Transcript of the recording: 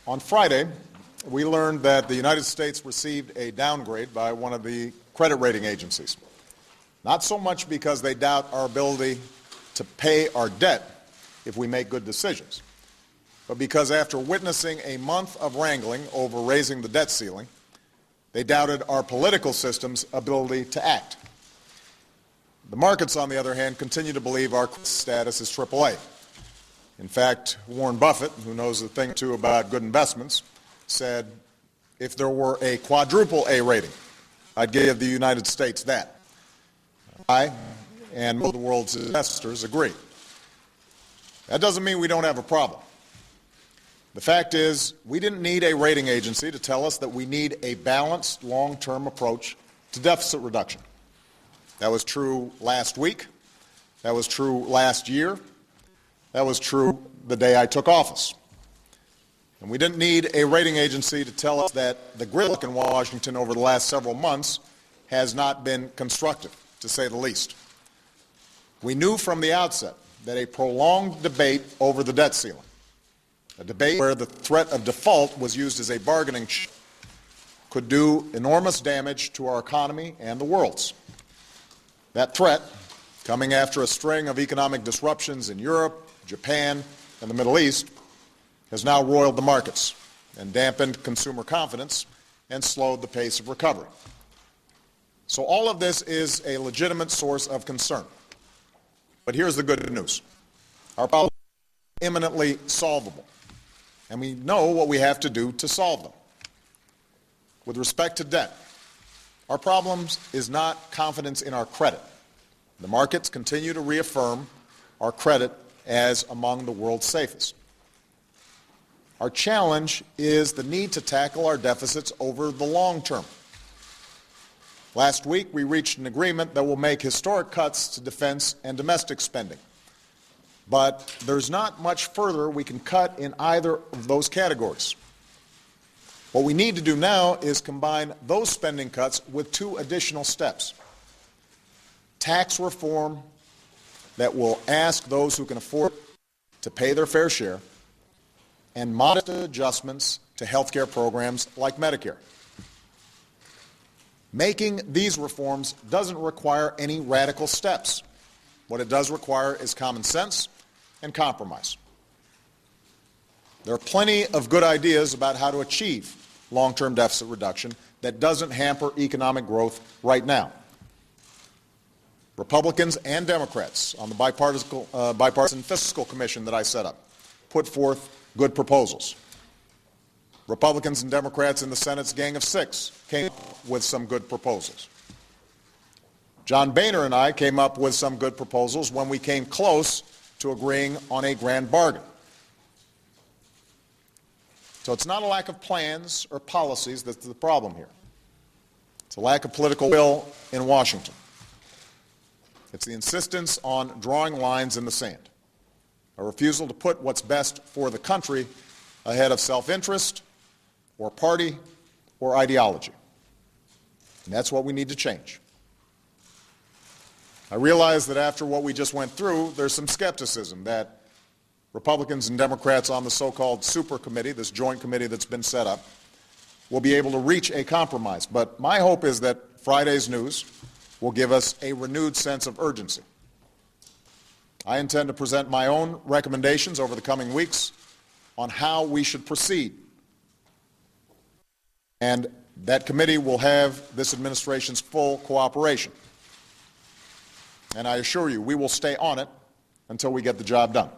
On Friday, we learned that the United States received a downgrade by one of the credit rating agencies. Not so much because they doubt our ability to pay our debt if we make good decisions, but because after witnessing a month of wrangling over raising the debt ceiling, they doubted our political system's ability to act. The markets, on the other hand, continue to believe our status is AAA. In fact, Warren Buffett, who knows a thing or two about good investments, said, if there were a quadruple A rating, I'd give the United States that. I and most of the world's investors agree. That doesn't mean we don't have a problem. The fact is, we didn't need a rating agency to tell us that we need a balanced, long-term approach to deficit reduction. That was true last week. That was true last year. That was true the day I took office. And we didn't need a rating agency to tell us that the gridlock in Washington over the last several months has not been constructive, to say the least. We knew from the outset that a prolonged debate over the debt ceiling, a debate where the threat of default was used as a bargaining chip, could do enormous damage to our economy and the world's. That threat, coming after a string of economic disruptions in Europe, Japan, and the Middle East, has now roiled the markets and dampened consumer confidence and slowed the pace of recovery. So all of this is a legitimate source of concern. But here's the good news. Our problems are imminently solvable, and we know what we have to do to solve them. With respect to debt, our problem is not confidence in our credit. The markets continue to reaffirm our credit as among the world's safest. Our challenge is the need to tackle our deficits over the long term. Last week, we reached an agreement that will make historic cuts to defense and domestic spending. But there's not much further we can cut in either of those categories. What we need to do now is combine those spending cuts with two additional steps. Tax reform that will ask those who can afford to pay their fair share, and modest adjustments to health care programs like Medicare. Making these reforms doesn't require any radical steps. What it does require is common sense and compromise. There are plenty of good ideas about how to achieve long-term deficit reduction that doesn't hamper economic growth right now. Republicans and Democrats on the bipartisan fiscal commission that I set up put forth good proposals. Republicans and Democrats in the Senate's Gang of Six came up with some good proposals. John Boehner and I came up with some good proposals when we came close to agreeing on a grand bargain. So it's not a lack of plans or policies that's the problem here. It's a lack of political will in Washington. It's the insistence on drawing lines in the sand, a refusal to put what's best for the country ahead of self-interest or party or ideology. And that's what we need to change. I realize that after what we just went through, there's some skepticism that Republicans and Democrats on the so-called super committee, this joint committee that's been set up, will be able to reach a compromise. But my hope is that Friday's news will give us a renewed sense of urgency. I intend to present my own recommendations over the coming weeks on how we should proceed. And that committee will have this administration's full cooperation. And I assure you, we will stay on it until we get the job done.